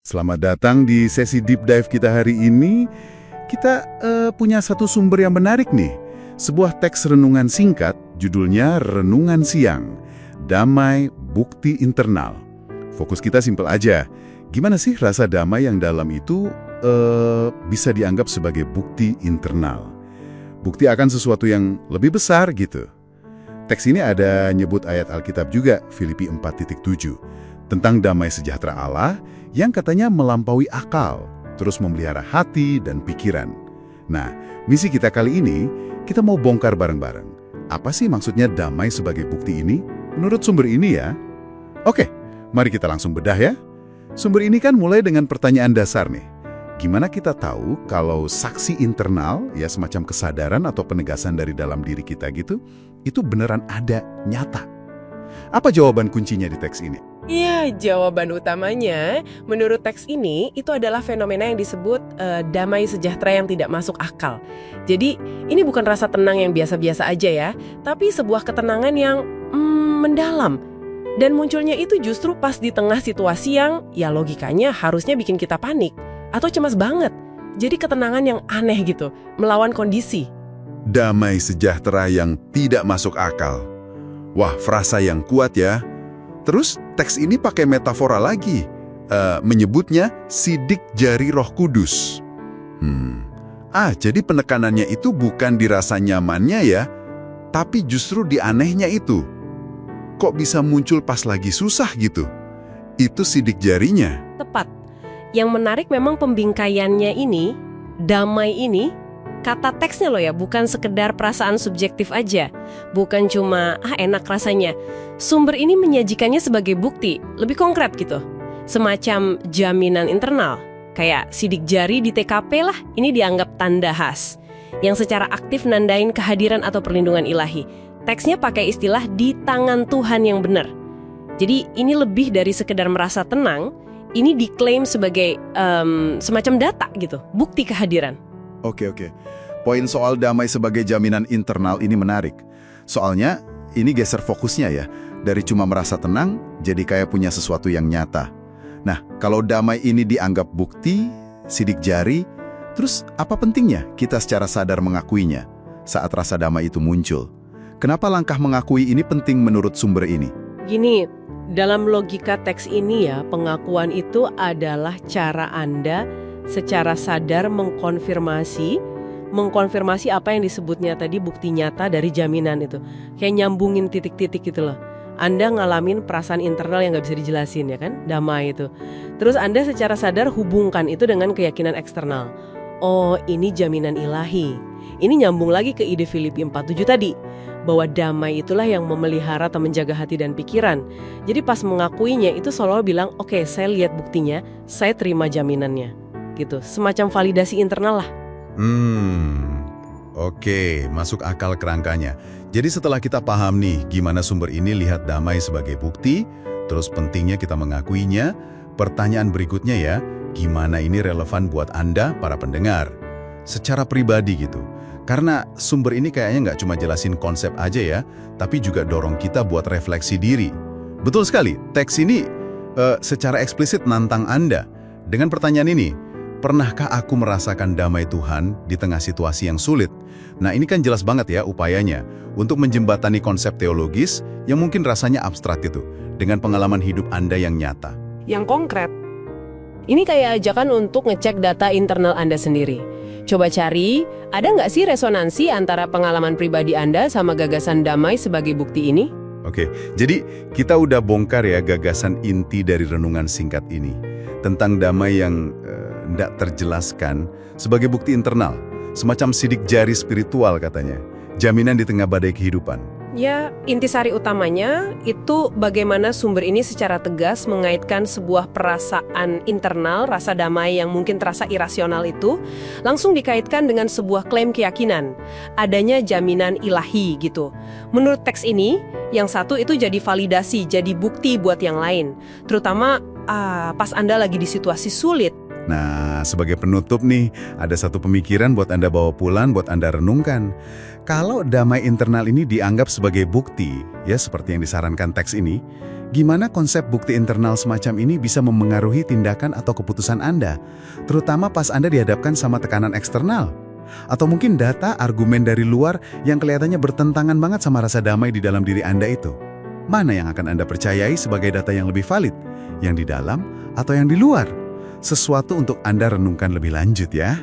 Selamat datang di sesi deep dive kita hari ini. Kita punya satu sumber yang menarik nih. Sebuah teks renungan singkat, judulnya Renungan Siang. Damai Bukti Internal. Fokus kita simpel aja. Gimana sih rasa damai yang dalam itu bisa dianggap sebagai bukti internal? Bukti akan sesuatu yang lebih besar gitu. Teks ini ada nyebut ayat Alkitab juga, Filipi 4.7. Tentang damai sejahtera Allah yang katanya melampaui akal, terus memelihara hati dan pikiran. Nah, misi kita kali ini, kita mau bongkar bareng-bareng. Apa sih maksudnya damai sebagai bukti ini? Menurut sumber ini ya. Oke, mari kita langsung bedah ya. Sumber ini kan mulai dengan pertanyaan dasar nih. Gimana kita tahu kalau saksi internal, ya semacam kesadaran atau penegasan dari dalam diri kita gitu, itu beneran ada, nyata? Apa jawaban kuncinya di teks ini? Iya, jawaban utamanya menurut teks ini itu adalah fenomena yang disebut damai sejahtera yang tidak masuk akal. Jadi ini bukan rasa tenang yang biasa-biasa aja ya, tapi sebuah ketenangan yang mendalam. Dan munculnya itu justru pas di tengah situasi yang ya logikanya harusnya bikin kita panik atau cemas banget. Jadi ketenangan yang aneh gitu, melawan kondisi. Damai sejahtera yang tidak masuk akal. Wah, frasa yang kuat ya. Terus teks ini pakai metafora lagi, menyebutnya sidik jari Roh Kudus. Jadi penekanannya itu bukan di rasa nyamannya ya, tapi justru di anehnya itu. Kok bisa muncul pas lagi susah gitu? Itu sidik jarinya. Tepat. Yang menarik memang pembingkaiannya ini, damai ini, kata teksnya loh ya, bukan sekedar perasaan subjektif aja. Bukan cuma, enak rasanya. Sumber ini menyajikannya sebagai bukti, lebih konkret gitu. Semacam jaminan internal. Kayak sidik jari di TKP lah, ini dianggap tanda khas. Yang secara aktif nandain kehadiran atau perlindungan ilahi. Teksnya pakai istilah di tangan Tuhan yang benar. Jadi ini lebih dari sekedar merasa tenang, ini diklaim sebagai semacam data gitu, bukti kehadiran. Oke. Poin soal damai sebagai jaminan internal ini menarik. Soalnya, ini geser fokusnya ya. Dari cuma merasa tenang, jadi kayak punya sesuatu yang nyata. Nah, kalau damai ini dianggap bukti, sidik jari, terus apa pentingnya kita secara sadar mengakuinya saat rasa damai itu muncul? Kenapa langkah mengakui ini penting menurut sumber ini? Gini, dalam logika teks ini ya, pengakuan itu adalah cara Anda secara sadar mengkonfirmasi apa yang disebutnya tadi bukti nyata dari jaminan itu. Kayak nyambungin titik-titik gitu loh. Anda ngalamin perasaan internal yang nggak bisa dijelasin ya kan, damai itu. Terus Anda secara sadar hubungkan itu dengan keyakinan eksternal. Oh, ini jaminan ilahi. Ini nyambung lagi ke ide Filipi 4.7 tadi. Bahwa damai itulah yang memelihara atau menjaga hati dan pikiran. Jadi pas mengakuinya itu seolah bilang, oke, saya lihat buktinya, saya terima jaminannya. Gitu, semacam validasi internal lah. Oke, masuk akal kerangkanya. Jadi setelah kita paham nih gimana sumber ini lihat damai sebagai bukti, terus pentingnya kita mengakuinya, pertanyaan berikutnya ya, gimana ini relevan buat Anda, para pendengar? Secara pribadi gitu. Karena sumber ini kayaknya nggak cuma jelasin konsep aja ya, tapi juga dorong kita buat refleksi diri. Betul sekali, teks ini secara eksplisit nantang Anda. Dengan pertanyaan ini, pernahkah aku merasakan damai Tuhan di tengah situasi yang sulit? Nah, ini kan jelas banget ya upayanya untuk menjembatani konsep teologis yang mungkin rasanya abstrak itu dengan pengalaman hidup Anda yang nyata. Yang konkret. Ini kayak ajakan untuk ngecek data internal Anda sendiri. Coba cari, ada nggak sih resonansi antara pengalaman pribadi Anda sama gagasan damai sebagai bukti ini? Oke, jadi kita udah bongkar ya gagasan inti dari renungan singkat ini. Tentang damai yang tidak terjelaskan sebagai bukti internal. Semacam sidik jari spiritual katanya. Jaminan di tengah badai kehidupan. Ya, intisari utamanya itu bagaimana sumber ini secara tegas mengaitkan sebuah perasaan internal, rasa damai yang mungkin terasa irasional itu, langsung dikaitkan dengan sebuah klaim keyakinan, adanya jaminan ilahi gitu. Menurut teks ini, yang satu itu jadi validasi, jadi bukti buat yang lain. Terutama pas Anda lagi di situasi sulit. Nah, sebagai penutup nih, ada satu pemikiran buat Anda bawa pulang, buat Anda renungkan. Kalau damai internal ini dianggap sebagai bukti, ya seperti yang disarankan teks ini, Gimana konsep bukti internal semacam ini bisa memengaruhi tindakan atau keputusan Anda, terutama pas Anda dihadapkan sama tekanan eksternal? Atau mungkin data, argumen dari luar yang kelihatannya bertentangan banget sama rasa damai di dalam diri Anda itu? Mana yang akan Anda percayai sebagai data yang lebih valid? Yang di dalam atau yang di luar? Sesuatu untuk Anda renungkan lebih lanjut ya.